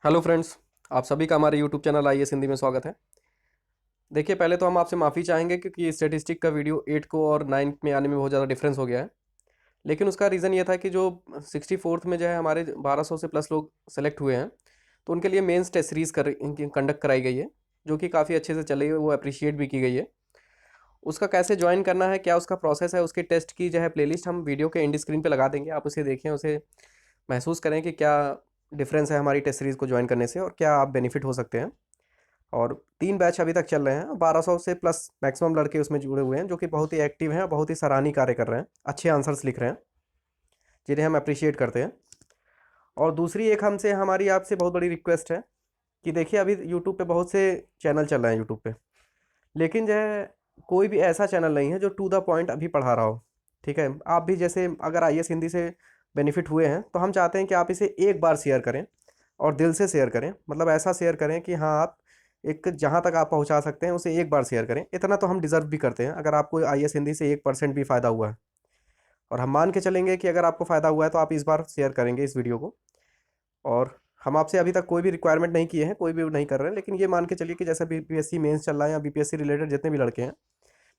Hello friends. आप सभी का हमारे यूट्यूब चैनल आईएएस हिंदी में स्वागत है। देखिए, पहले तो हम आपसे माफ़ी चाहेंगे क्योंकि स्टैटिस्टिक का वीडियो 8 को और 9 में आने में बहुत ज़्यादा डिफरेंस हो गया है। लेकिन उसका रीज़न ये था कि जो 64th में जो है हमारे 1200 से प्लस लोग सेलेक्ट हुए हैं, तो उनके लिए मेंस टेस्ट सीरीज़ कंडक्ट कराई गई है, जो कि काफ़ी अच्छे से चल रही है, वो अप्रिशिएट भी की गई है। उसका कैसे ज्वाइन करना है, क्या उसका प्रोसेस है, उसके टेस्ट की जो है प्लेलिस्ट हम वीडियो के एंड स्क्रीन पे लगा देंगे। आप उसे देखें, उसे महसूस करें कि क्या डिफरेंस है हमारी टेस्ट सीरीज़ को ज्वाइन करने से और क्या आप बेनिफिट हो सकते हैं। और 3 बैच अभी तक चल रहे हैं, 1200 से प्लस मैक्सिमम लड़के उसमें जुड़े हुए हैं, जो कि बहुत ही एक्टिव हैं, बहुत ही सराहनीय कार्य कर रहे हैं, अच्छे आंसर्स लिख रहे हैं, जिन्हें हम अप्रिशिएट करते हैं। और दूसरी एक हमसे हमारी आपसे बहुत बड़ी रिक्वेस्ट है कि देखिए, अभी यूट्यूब पे बहुत से चैनल चल रहे हैं यूट्यूब पे, लेकिन जो है कोई भी ऐसा चैनल नहीं है जो टू द पॉइंट अभी पढ़ा रहा हो। ठीक है, आप भी जैसे अगर आईएएस हिंदी से बेनिफिट हुए हैं, तो हम चाहते हैं कि आप इसे एक बार शेयर करें और दिल से शेयर करें। मतलब ऐसा शेयर करें कि हाँ, आप एक जहाँ तक आप पहुँचा सकते हैं उसे एक बार शेयर करें। इतना तो हम डिज़र्व भी करते हैं। अगर आपको आईएएस हिंदी से 1% भी फ़ायदा हुआ है, और हम मान के चलेंगे कि अगर आपको फ़ायदा हुआ है, तो आप इस बार शेयर करेंगे इस वीडियो को। और हम आपसे अभी तक कोई भी रिक्वायरमेंट नहीं किए हैं, कोई भी नहीं कर रहे हैं, लेकिन ये मान के चलिए कि जैसे बीपीएससी मेंस चल रहा है या बीपीएससी रिलेटेड जितने भी लड़के हैं,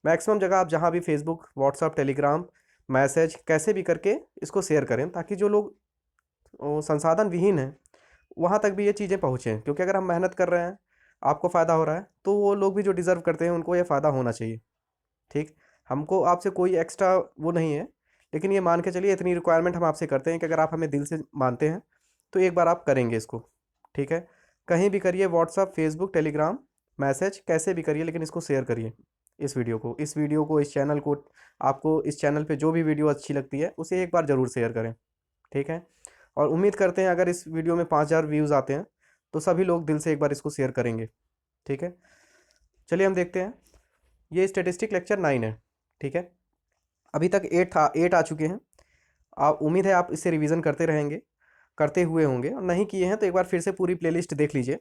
मैक्सिमम जगह आप जहाँ भी फेसबुक, व्हाट्सअप, टेलीग्राम, मैसेज कैसे भी करके इसको शेयर करें, ताकि जो लोग संसाधन विहीन हैं, वहाँ तक भी ये चीज़ें पहुँचें। क्योंकि अगर हम मेहनत कर रहे हैं, आपको फ़ायदा हो रहा है, तो वो लोग भी जो डिज़र्व करते हैं उनको ये फ़ायदा होना चाहिए। ठीक, हमको आपसे कोई एक्स्ट्रा वो नहीं है, लेकिन ये मान के चलिए इतनी रिक्वायरमेंट हम आपसे करते हैं कि अगर आप हमें दिल से मानते हैं, तो एक बार आप करेंगे इसको। ठीक है, कहीं भी करिए, व्हाट्सअप, फेसबुक, टेलीग्राम, मैसेज कैसे भी करिए, लेकिन इसको शेयर करिए। इस वीडियो को, इस चैनल को, आपको इस चैनल पे जो भी वीडियो अच्छी लगती है उसे एक बार ज़रूर शेयर करें। ठीक है, और उम्मीद करते हैं अगर इस वीडियो में 5000 व्यूज़ आते हैं, तो सभी लोग दिल से एक बार इसको शेयर करेंगे। ठीक है, चलिए हम देखते हैं। ये स्टेटिस्टिक लेक्चर 9 है। ठीक है, अभी तक 8 आ चुके हैं। आप उम्मीद है आप इससे रिवीजन करते रहेंगे, करते हुए होंगे, और नहीं किए हैं तो एक बार फिर से पूरी प्लेलिस्ट देख लीजिए।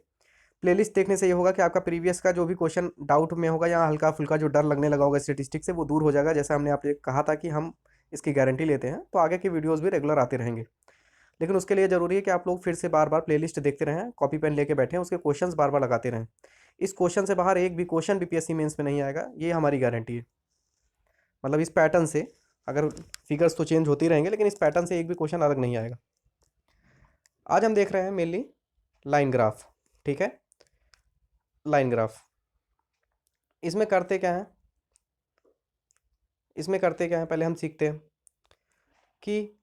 प्लेलिस्ट देखने से ये होगा कि आपका प्रीवियस का जो भी क्वेश्चन डाउट में होगा या हल्का फुल्का जो डर लगने लगा होगा स्टेटिस्टिक्स से, वो दूर हो जाएगा। जैसे हमने आपसे कहा था कि हम इसकी गारंटी लेते हैं, तो आगे के वीडियोज़ भी रेगुलर आते रहेंगे। लेकिन उसके लिए ज़रूरी है कि आप लोग फिर से बार बार प्लेलिस्ट देखते रहें, कॉपी पेन लेके बैठें, उसके क्वेश्चंस बार बार लगाते रहें। इस क्वेश्चन से बाहर एक भी क्वेश्चन बीपीएससी मेंस में नहीं आएगा, ये हमारी गारंटी है। मतलब इस पैटर्न से, अगर फिगर्स तो चेंज होते ही रहेंगे, लेकिन इस पैटर्न से एक भी क्वेश्चन अलग नहीं आएगा। आज हम देख रहे हैं मेनली लाइन ग्राफ। ठीक है, लाइन ग्राफ, इसमें करते क्या है, पहले हम सीखते हैं कि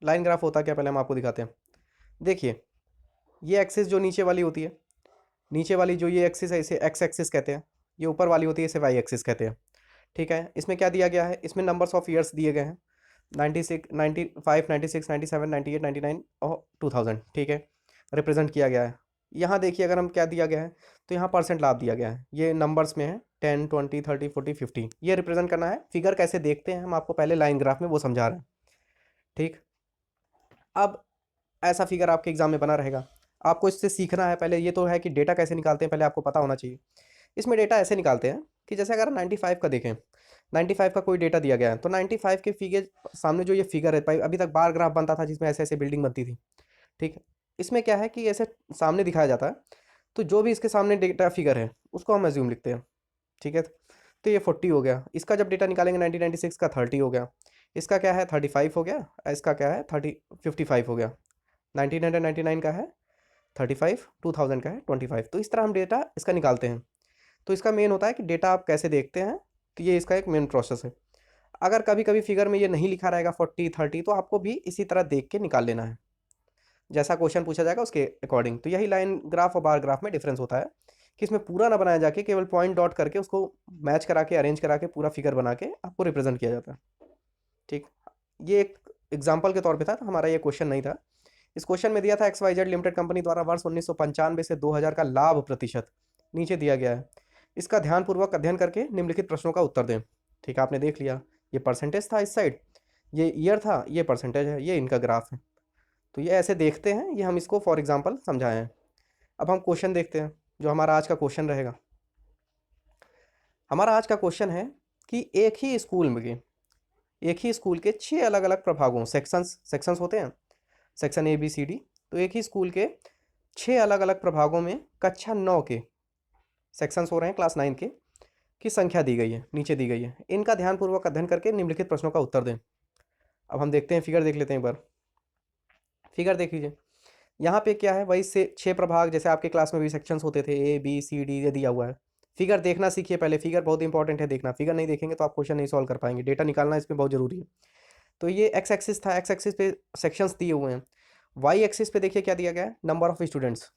लाइन ग्राफ होता क्या। पहले हम आपको दिखाते हैं। देखिए, ये एक्सिस जो नीचे वाली होती है, नीचे वाली जो ये एक्सिस है, इसे एक्स एक्सिस कहते हैं। ये ऊपर वाली होती है, इसे वाई एक्सिस कहते हैं। ठीक है, इसमें क्या दिया गया है, इसमें नंबर्स ऑफ ईयर्स दिए गए हैं, 96, 95, 96, 97, 98, 99 और 2000। ठीक है, रिप्रेजेंट किया गया है। यहाँ देखिए, अगर हम क्या दिया गया है, तो यहाँ परसेंट लाभ दिया गया है। ये नंबर्स में है 10, 20, 30, 40, 50, ये रिप्रेजेंट करना है। फिगर कैसे देखते हैं हम आपको पहले लाइन ग्राफ में वो समझा रहे हैं। ठीक, अब ऐसा फिगर आपके एग्जाम में बना रहेगा, आपको इससे सीखना है। पहले ये तो है कि डेटा कैसे निकालते हैं, पहले आपको पता होना चाहिए। इसमें डेटा ऐसे निकालते हैं कि जैसे अगर 95 का देखें, 95 का कोई डेटा दिया गया है, तो 95 के फिगर सामने जो ये फिगर है, अभी तक बार ग्राफ बनता था जिसमें ऐसे ऐसे बिल्डिंग बनती थी। ठीक है, इसमें क्या है कि ऐसे सामने दिखाया जाता है, तो जो भी इसके सामने डेटा फिगर है उसको हम एज्यूम लिखते हैं। ठीक है, तो ये 40 हो गया। इसका जब डेटा निकालेंगे 1996 का 30 हो गया। इसका क्या है 35 हो गया। इसका क्या है 55 हो गया। 1999 का है 35, 2000 का है 25। तो इस तरह हम डेटा इसका निकालते हैं। तो इसका मेन होता है कि डेटा आप कैसे देखते हैं, कि ये इसका एक मेन प्रोसेस है। अगर कभी कभी फिगर में ये नहीं लिखा रहेगा 40, 30, तो आपको भी इसी तरह देख के निकाल लेना है, जैसा क्वेश्चन पूछा जाएगा उसके अकॉर्डिंग। तो यही लाइन ग्राफ और बार ग्राफ में डिफरेंस होता है, कि इसमें पूरा ना बनाया जाके केवल पॉइंट डॉट करके उसको मैच करा के, अरेंज करा के, पूरा फिगर बना के आपको रिप्रेजेंट किया जाता है। ठीक, ये एक एग्जाम्पल के तौर पे था, तो हमारा ये क्वेश्चन नहीं था। इस क्वेश्चन में दिया था X Y Z limited company द्वारा वर्ष 1995 से 2000 का लाभ प्रतिशत नीचे दिया गया है। इसका ध्यानपूर्वक अध्ययन करके निम्नलिखित प्रश्नों का उत्तर दें। ठीक है, आपने देख लिया, ये परसेंटेज था इस साइड, ये ईयर था, ये परसेंटेज है, ये इनका ग्राफ है। तो ये ऐसे देखते हैं, ये हम इसको फॉर एग्जांपल समझाए हैं। अब हम क्वेश्चन देखते हैं, जो हमारा आज का क्वेश्चन रहेगा। हमारा आज का क्वेश्चन है कि एक ही स्कूल के 6 अलग अलग प्रभागों, सेक्शंस होते हैं, section A B C D, तो एक ही स्कूल के 6 अलग अलग प्रभागों में कक्षा 9 के सेक्शंस हो रहे हैं क्लास 9 के की संख्या दी गई है, नीचे दी गई है। इनका ध्यानपूर्वक अध्ययन करके निम्नलिखित प्रश्नों का उत्तर दें। अब हम देखते हैं, फिगर देख लेते हैं एक बार। फिगर देख लीजिए, यहाँ पे क्या है, वही से 6 प्रभाग, जैसे आपके क्लास में भी सेक्शंस होते थे, ए बी सी डी, ये दिया हुआ है। फिगर देखना सीखिए पहले, फिगर बहुत इंपॉर्टेंट है देखना। फिगर नहीं देखेंगे तो आप क्वेश्चन नहीं सॉल्व कर पाएंगे, डेटा निकालना इसमें बहुत जरूरी है। तो ये एक्स एक्सिस था, एक्स एक्सिस पे सेक्शंस दिए हुए हैं। वाई एक्सिस पे देखिए क्या दिया गया है, number of students.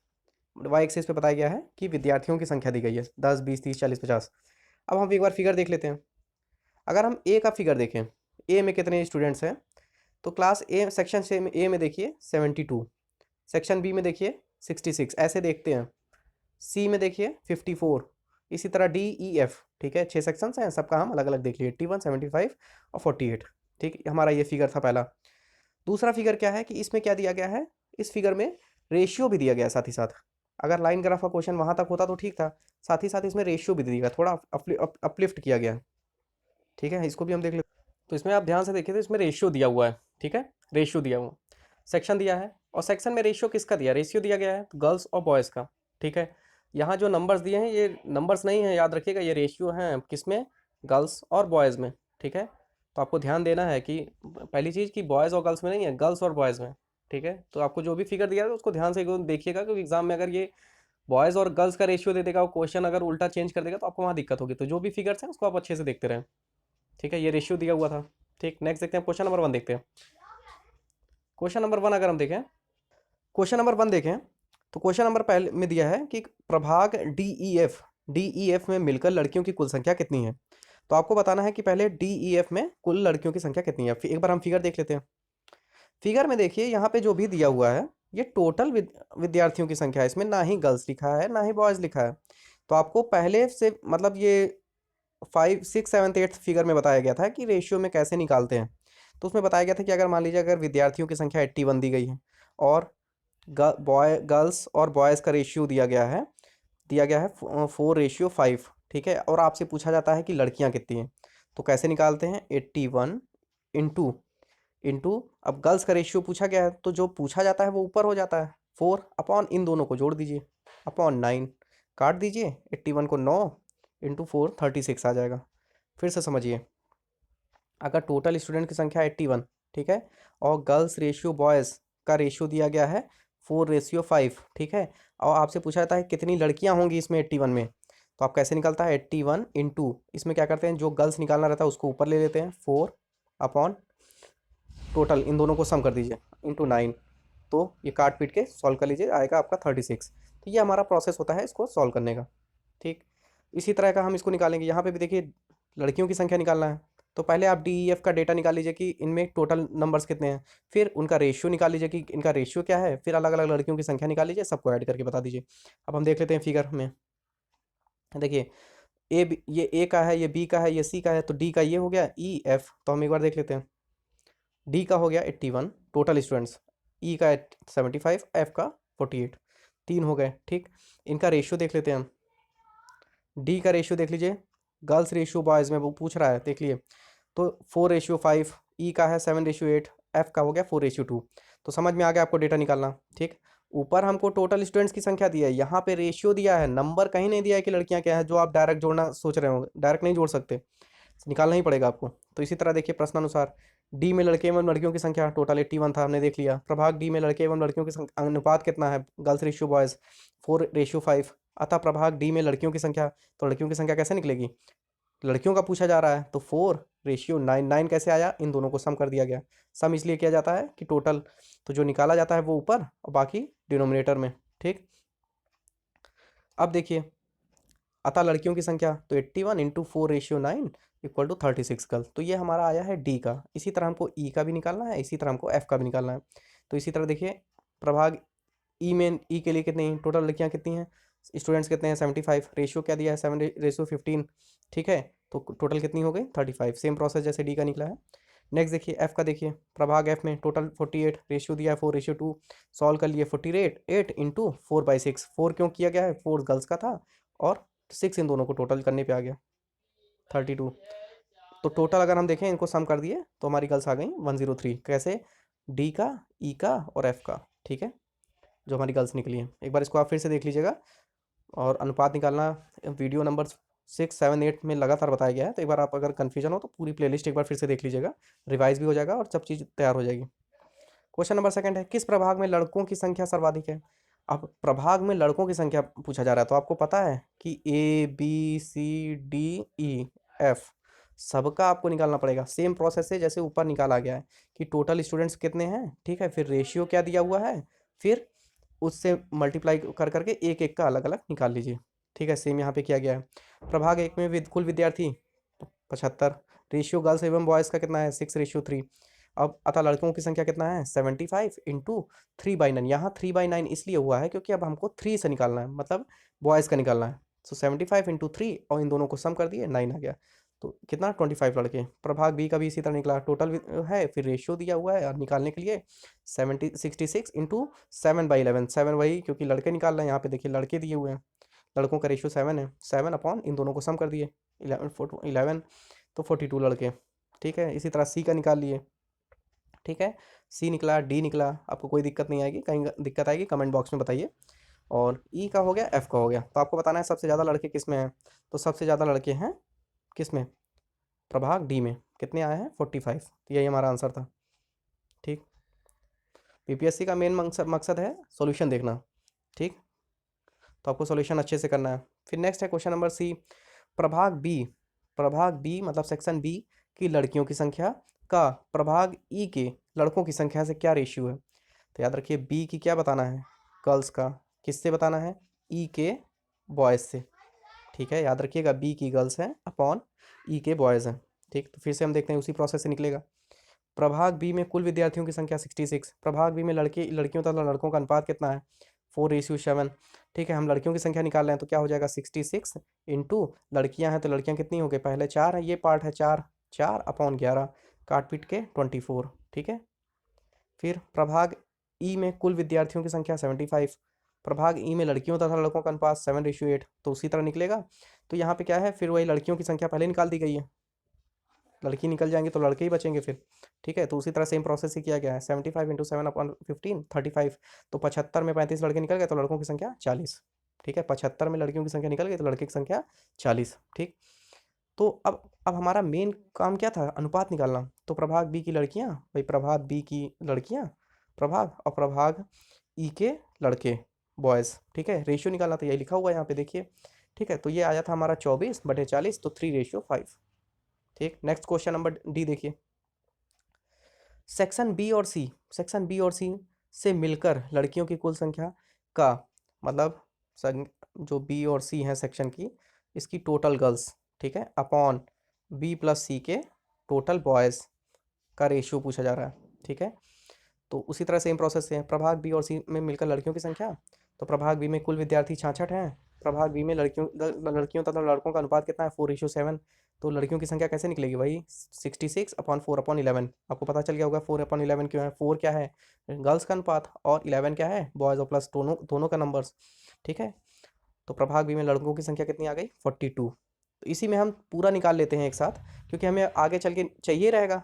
Y axis पे बताया गया है कि विद्यार्थियों की संख्या दी गई है, 10 20 30 40 50। अब हम एक बार फिगर देख लेते हैं। अगर हम ए का फिगर देखें, ए में कितने स्टूडेंट्स हैं, तो क्लास ए सेक्शन से ए में देखिए 72, सेक्शन बी में देखिए 66, ऐसे देखते हैं। सी में देखिए 54, इसी तरह डी ई एफ, ठीक है, 6 सेक्शंस हैं, सबका हम अलग अलग देख लिए, 81 75 और 48। ठीक, हमारा ये फिगर था पहला। दूसरा फिगर क्या है कि इसमें क्या दिया गया है, इस फिगर में रेशियो भी दिया गया है साथ ही साथ। अगर लाइन ग्राफ का क्वेश्चन वहां तक होता तो ठीक था, साथ ही साथ इसमें रेशियो भी दिया गया, थोड़ा अपलिफ्ट किया गया। ठीक है, इसको भी हम देख लेते। तो इसमें आप ध्यान से देखिए तो इसमें रेशियो दिया हुआ है, ठीक है, रेशियो दिया हुआ, सेक्शन दिया है, और सेक्शन में रेशियो किसका दिया, रेशियो दिया गया है गर्ल्स और बॉयज़ का। ठीक है, यहाँ जो नंबर्स दिए हैं ये नंबर्स नहीं है, याद रखिएगा, ये रेशियो हैं किसमें, गर्ल्स और बॉयज़ में। ठीक है, तो आपको ध्यान देना है कि पहली चीज़ कि बॉयज़ और गर्ल्स में नहीं है, गर्ल्स और बॉयज़ में। ठीक है, तो आपको जो भी फिगर दिया है उसको ध्यान से देखिएगा, क्योंकि एग्जाम में अगर ये बॉयज़ और गर्ल्स का रेशियो दे देगा, वो क्वेश्चन अगर उल्टा चेंज कर देगा तो आपको वहाँ दिक्कत होगी। तो जो भी फिगर्स हैं उसको आप अच्छे से देखते रहें। ठीक है, ये रेशियो दिया हुआ था। ठीक, नेक्स्ट देखते हैं, क्वेश्चन नंबर 1 देखते हैं। क्वेश्चन नंबर 1 अगर हम देखें, क्वेश्चन नंबर 1 देखें, तो क्वेश्चन नंबर पहले में दिया है कि प्रभाग डी ई एफ में मिलकर लड़कियों की कुल संख्या कितनी है। तो आपको बताना है कि पहले डी ई एफ में कुल लड़कियों की संख्या कितनी है। एक बार हम फिगर देख लेते हैं। फिगर में देखिए यहाँ पे जो भी दिया हुआ है ये टोटल विद्यार्थियों की संख्या है, इसमें ना ही गर्ल्स लिखा है ना ही बॉयज़ लिखा है। तो आपको पहले से मतलब ये 5 6 7 8 फिगर में बताया गया था कि रेशियो में कैसे निकालते हैं। तो उसमें बताया गया था कि अगर मान लीजिए अगर विद्यार्थियों की संख्या 81 दी गई है, और गर्ल्स और बॉयज़ का रेशियो दिया गया है 4:5। ठीक है, और आपसे पूछा जाता है कि लड़कियां कितनी हैं, तो कैसे निकालते हैं, 81 इंटू इंटू अब गर्ल्स का रेशियो पूछा गया है, तो जो पूछा जाता है वो ऊपर हो जाता है, 4 अपॉन इन दोनों को जोड़ दीजिए, अपॉन 9, काट दीजिए, 81 को 9 इंटू 4 36 आ जाएगा। फिर से समझिए, अगर टोटल स्टूडेंट की संख्या 81, ठीक है, और गर्ल्स रेशियो बॉयज़ का रेशियो दिया गया है 4:5, ठीक है, और आपसे पूछा जाता है कितनी लड़कियां होंगी इसमें 81 में, तो आप कैसे निकलता है, 81 इंटू, इसमें क्या करते हैं, जो गर्ल्स निकालना रहता है उसको ऊपर ले लेते हैं, 4 अपॉन टोटल इन दोनों को सम कर दीजिए इंटू 9। तो ये काट पीट के सॉल्व कर लीजिए, आएगा आपका 36। तो ये हमारा प्रोसेस होता है इसको सॉल्व करने का। ठीक, इसी तरह का हम इसको निकालेंगे, यहाँ पे भी देखिए लड़कियों की संख्या निकालना है। तो पहले आप डी ई एफ का डेटा निकाल लीजिए कि इनमें टोटल नंबर्स कितने हैं, फिर उनका रेशियो निकाल लीजिए कि इनका रेशियो क्या है, फिर अलग अलग लड़कियों की संख्या निकाल लीजिए, सबको ऐड करके बता दीजिए। अब हम देख लेते हैं फिगर में। देखिए ये ए का है, ये बी का है, ये सी का है, तो डी का ये हो गया, ई एफ, तो हम एक बार देख लेते हैं। डी का हो गया 81 टोटल स्टूडेंट्स, ई का 75, एफ का 48, 3 हो गए। ठीक, इनका रेशियो देख लेते हैं हम। डी का रेशियो देख लीजिए, गर्ल्स रेशियो बॉयज़ में वो पूछ रहा है, देख लिए, तो 4:5, ई का है 7:8, एफ का हो गया 4:2। तो समझ में आ गया आपको डेटा निकालना। ठीक, ऊपर हमको टोटल स्टूडेंट्स की संख्या दी है, यहाँ पे रेशियो दिया है, नंबर कहीं नहीं दिया है कि लड़कियाँ क्या है, जो आप डायरेक्ट जोड़ना सोच रहे होंगे, डायरेक्ट नहीं जोड़ सकते, निकालना ही पड़ेगा आपको। तो इसी तरह देखिए प्रश्नानुसार, डी में लड़के एवं लड़कियों की संख्या टोटल 81 था, हमने देख लिया। प्रभाग डी में लड़के एवं लड़कियों की अनुपात कितना है, गर्ल्स रेशियो बॉयज़ 4:5। अतः प्रभाग डी में लड़कियों की संख्या, तो लड़कियों की संख्या कैसे निकलेगी, लड़कियों का पूछा जा रहा है, तो 4:9, 9 कैसे आया, इन दोनों को सम कर दिया गया। सम इसलिए किया जाता है कि टोटल तो जो निकाला जाता है वो ऊपर और बाकी डिनोमिनेटर में। ठीक, अब देखिए, अतः लड़कियों की संख्या, तो 81 इंटू 4:9 इक्वल टू 36 गर्ल। तो ये हमारा आया है डी का। इसी तरह हमको ई का भी निकालना है, इसी तरह हमको एफ का भी निकालना है। तो इसी तरह देखिए, प्रभाग ई में, ई के लिए कितनी टोटल लड़कियां कितनी हैं, स्टूडेंट्स कितने हैं 75, रेशियो क्या दिया है 7:15। ठीक है, तो टोटल कितनी हो गई 35, सेम प्रोसेस जैसे डी का निकला है। नेक्स्ट देखिए एफ का, देखिए प्रभाग एफ में टोटल 48, रेशियो दिया है 4:2, सॉल्व कर लिए 48 8 इंटू 4/6। 4 क्यों किया गया है, 4 गर्ल्स का था और 6 इन दोनों को टोटल करने पे आ गया 32। तो टोटल अगर हम देखें, इनको सम कर दिए तो हमारी गर्ल्स आ गई 103। कैसे, डी का, ई का और एफ का। ठीक है, जो हमारी गर्ल्स निकली हैं। एक बार इसको आप फिर से देख लीजिएगा, और अनुपात निकालना वीडियो नंबर 6, 7, 8 में लगातार बताया गया है। तो एक बार आप अगर कन्फ्यूजन हो तो पूरी प्लेलिस्ट एक बार फिर से देख लीजिएगा, रिवाइज भी हो जाएगा और सब चीज़ तैयार हो जाएगी। क्वेश्चन नंबर सेकंड है, किस प्रभाग में लड़कों की संख्या सर्वाधिक है? अब प्रभाग में लड़कों की संख्या पूछा जा रहा है, तो आपको पता है कि ABCDEF सबका आपको निकालना पड़ेगा। सेम प्रोसेस है जैसे ऊपर निकाला गया है कि टोटल स्टूडेंट्स कितने हैं, ठीक है, फिर रेशियो क्या दिया हुआ है, फिर उससे मल्टीप्लाई कर करके एक एक का अलग अलग निकाल लीजिए। ठीक है, सेम यहाँ पे किया गया है। प्रभाग एक में कुल विद्यार्थी 75, रेशियो गर्ल्स एवं बॉयज़ का कितना है 6:3। अब अतः लड़कों की संख्या कितना है 75 इंटू 3/9। यहाँ 3/9 इसलिए हुआ है क्योंकि अब हमको 3 से निकालना है, मतलब बॉयज़ का निकालना है। सो 75 इंटू 3 और इन दोनों को सम कर दिए 9 आ गया। तो कितना 25 लड़के। प्रभाग बी का भी इसी तरह निकला, टोटल है फिर रेशियो दिया हुआ है और निकालने के लिए 66 इंटू 7/11। 7 वही क्योंकि लड़के निकाल रहे हैं, यहाँ पे देखिए लड़के दिए हुए हैं, लड़कों का रेशियो 7 है, 7 अपॉन इन दोनों को सम कर दिए 11 तो 42 लड़के। ठीक है, इसी तरह सी का निकाल लिए। ठीक है, सी निकला, डी निकला, आपको कोई दिक्कत नहीं आएगी, कहीं दिक्कत आएगी कमेंट बॉक्स में बताइए। और ई का हो गया, एफ का हो गया। तो आपको बताना है सबसे ज़्यादा लड़के किस में हैं, तो सबसे ज़्यादा लड़के हैं किस में, प्रभाग डी में। कितने आए हैं 45, तो यही हमारा आंसर था। ठीक, पीपीएससी का मेन मकसद है सॉल्यूशन देखना। ठीक, तो आपको सॉल्यूशन अच्छे से करना है। फिर नेक्स्ट है क्वेश्चन नंबर सी, प्रभाग बी मतलब सेक्शन बी की लड़कियों की संख्या का प्रभाग ई के लड़कों की संख्या से क्या रेशियो है? तो याद रखिए बी की क्या बताना है, गर्ल्स का, किससे बताना है, ई के बॉयज़ से। ठीक है, याद रखिएगा बी की गर्ल्स हैं अपॉन ई के बॉयज़ हैं। ठीक, तो फिर से हम देखते हैं उसी प्रोसेस से निकलेगा। प्रभाग बी में कुल विद्यार्थियों की संख्या 66। प्रभाग बी में लड़कियों तथा लड़कों का अनुपात कितना है 4:7। ठीक है, हम लड़कियों की संख्या निकाल रहे हैं तो क्या हो जाएगा 66 इंटू लड़कियां हैं तो लड़कियां कितनी हो गई, पहले 4 है, ये पार्ट है 4, 4 अपॉन 11 काट पीट के 24। ठीक है, फिर प्रभाग ई में कुल विद्यार्थियों की संख्या 75। प्रभाग ई में लड़कियों तथा लड़कों का अनुपात 7:8, तो उसी तरह निकलेगा। तो यहाँ पे क्या है, फिर वही लड़कियों की संख्या पहले निकाल दी गई है, लड़की निकल जाएंगे तो लड़के ही बचेंगे फिर। ठीक है, तो उसी तरह सेम प्रोसेस ही किया गया है, 75 इंटू 7/15 35। तो 75 में 35 लड़के निकल गए तो लड़कों की संख्या 40। ठीक है, 75 में लड़कियों की संख्या निकल गई तो लड़के की संख्या 40। ठीक, तो अब हमारा मेन काम क्या था, अनुपात निकालना। तो प्रभाग बी की लड़कियां, भाई प्रभाग बी की लड़कियां, प्रभाग और प्रभाग ई के लड़के बॉयज़। ठीक है, रेशियो निकालना था, यही लिखा हुआ है यहाँ पे देखिए। ठीक है, तो ये आया था हमारा 24/40, तो 3:5। ठीक, नेक्स्ट क्वेश्चन नंबर डी देखिए, सेक्शन बी और सी से मिलकर लड़कियों की कुल संख्या का मतलब जो बी और सी हैं सेक्शन की, इसकी टोटल गर्ल्स, ठीक है, अपॉन बी प्लस सी के टोटल बॉयज़ का रेशियो पूछा जा रहा है। ठीक है, तो उसी तरह सेम प्रोसेस से है, प्रभाग बी और सी में मिलकर लड़कियों की संख्या, तो प्रभाग बी में कुल विद्यार्थी 66 हैं, प्रभाग बी में लड़कियों तथा लड़कों का अनुपात कितना है 4:7। तो लड़कियों की संख्या कैसे निकलेगी भाई 66/4/11। आपको पता चल गया होगा 4/11 क्यों है, 4 क्या है गर्ल्स का अनुपात और 11 क्या है बॉयज़ और प्लस दोनों दोनों का नंबर्स। ठीक है, तो प्रभाग बी में लड़कों की संख्या कितनी आ गई 42। तो इसी में हम पूरा निकाल लेते हैं एक साथ, क्योंकि हमें आगे चल के चाहिए रहेगा,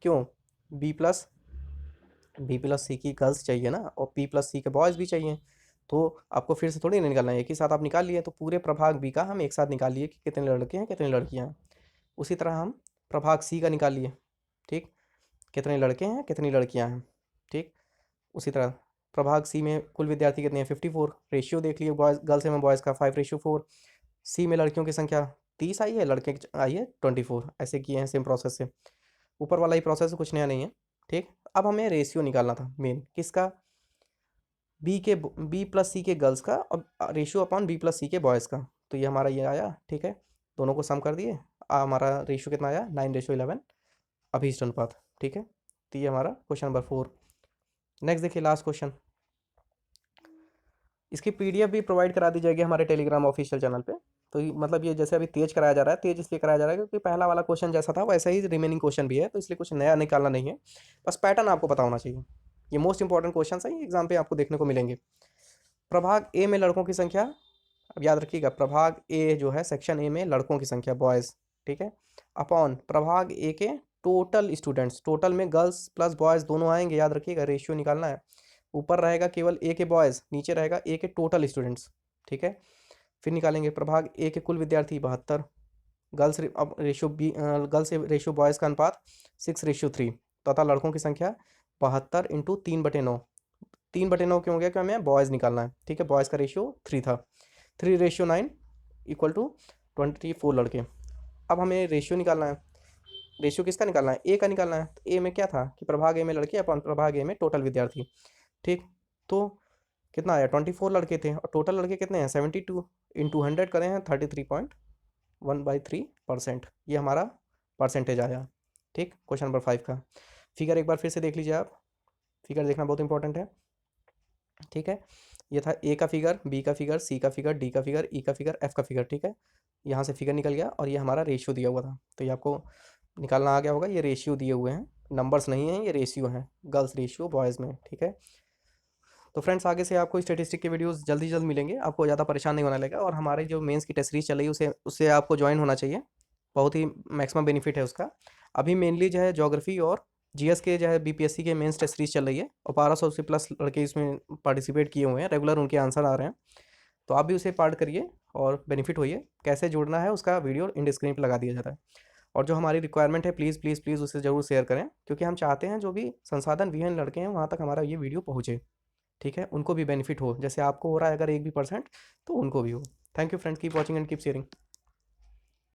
क्यों, बी प्लस सी की गर्ल्स चाहिए ना और पी प्लस सी के बॉयज़ भी चाहिए। तो आपको फिर से थोड़ी ना निकालना है, एक ही साथ आप निकाल लिए। तो पूरे प्रभाग बी का हम एक साथ निकाल लिए कि कितने लड़के हैं कितनी लड़कियां हैं। उसी तरह हम प्रभाग सी का निकाल लिए। ठीक, कितने लड़के हैं कितनी लड़कियां हैं। ठीक, उसी तरह प्रभाग सी में कुल विद्यार्थी कितने हैं 54, रेशियो देख लिए बॉयज़ गर्ल्स एवं बॉयज़ का 5:4। सी में लड़कियों की संख्या 30 आई है, लड़के की आई है 24। ऐसे किए हैं सेम प्रोसेस से, ऊपर वाला ही प्रोसेस है, कुछ नया नहीं है। ठीक, अब हमें रेशियो निकालना था मेन किसका, बी प्लस सी के गर्ल्स का और रेशियो अपॉन बी प्लस सी के बॉयज़ का। तो ये हमारा ये आया। ठीक है, दोनों को सम कर दिए, हमारा रेशियो कितना आया 9:11 अभीष्ट अनुपात। ठीक है, तो ये हमारा क्वेश्चन नंबर 4। नेक्स्ट देखिए लास्ट क्वेश्चन, इसकी पीडीएफ भी प्रोवाइड करा दी जाएगी हमारे टेलीग्राम ऑफिशियल चैनल पे। तो मतलब ये जैसे अभी तेज कराया जा रहा है, तेज इसलिए कराया जा रहा है क्योंकि पहला वाला क्वेश्चन जैसा था वैसा ही रिमेनिंग क्वेश्चन भी है, तो इसलिए कुछ नया निकालना नहीं है, बस पैटर्न आपको पता होना चाहिए। ये मोस्ट इंपॉर्टेंट क्वेश्चन है, ये एग्जाम पे आपको देखने को मिलेंगे। प्रभाग ए में लड़कों की संख्या, अब याद रखिएगा प्रभाग ए जो है सेक्शन ए में लड़कों की संख्या बॉयज़, ठीक है, अपॉन प्रभाग ए के टोटल स्टूडेंट्स, टोटल में गर्ल्स प्लस बॉयज़ दोनों आएंगे, याद रखिएगा रेशियो निकालना है। ऊपर रहेगा केवल ए के बॉयज़, नीचे रहेगा ए के टोटल स्टूडेंट्स, ठीक है। फिर निकालेंगे प्रभाग ए के कुल विद्यार्थी 72, गर्ल्स अब रेशियो बी, गर्ल्स से रेशियो बॉयज़ का अनुपात 6:3 तथा लड़कों की संख्या 72 इंटू 3/9। 3/9 क्यों हो गया, क्या हमें बॉयज़ निकालना है, ठीक है। बॉयज़ का रेशियो 3 था, 3:9 इक्वल टू 24 लड़के। अब हमें रेशियो निकालना है, रेशियो किसका निकालना है, ए का निकालना है। तो ए में क्या था कि प्रभाग ए में लड़के अपन प्रभाग ए में टोटल विद्यार्थी, ठीक। तो कितना आया, 24 लड़के थे और टोटल लड़के कितने हैं 72, इंटू 100 करें हैं 33.1/3%, ये हमारा परसेंटेज आया, ठीक। क्वेश्चन नंबर 5 का फिगर एक बार फिर से देख लीजिए आप, फिगर देखना बहुत इंपॉर्टेंट है, ठीक है। ये था ए का फिगर, बी का फिगर, सी का फिगर, डी का फिगर, ई का फिगर, एफ का फिगर, ठीक है। यहाँ से फिगर निकल गया और ये हमारा रेशियो दिया हुआ था, तो ये आपको निकालना आ गया होगा। ये रेशियो दिए हुए हैं, नंबर्स नहीं हैं, ये रेशियो हैं, गर्ल्स रेशियो बॉयज़ में, ठीक है। तो फ्रेंड्स आगे से आपको स्टैटिस्टिक के वीडियोस जल्दी जल्द मिलेंगे, आपको ज़्यादा परेशान नहीं होना लगेगा। और हमारे जो मेंस की टेस्ट सीरीज चल रही है उससे आपको ज्वाइन होना चाहिए, बहुत ही मैक्सिमम बेनिफिट है उसका। अभी मेनली जो है ज्योग्राफी और जीएस के जो है बीपीएससी के मेंस टेस्ट सीरीज चल रही है और 1200 से प्लस लड़के इसमें पार्टिसिपेट किए हुए हैं, रेगुलर उनके आंसर आ रहे हैं। तो आप भी उसे पार्ट करिए और बेनिफिट होइए। कैसे जुड़ना है उसका वीडियो इंड स्क्रीन पर लगा दिया जाता है। और जो हमारी रिक्वायरमेंट है, प्लीज़ प्लीज़ प्लीज़ उसे ज़रूर शेयर करें, क्योंकि हम चाहते हैं जो भी संसाधन विहीन लड़के हैं वहाँ तक हमारा ये वीडियो पहुँचे, ठीक है। उनको भी बेनिफिट हो, जैसे आपको हो रहा है अगर 1 भी परसेंट तो उनको भी हो। Thank you friends, keep watching and keep sharing.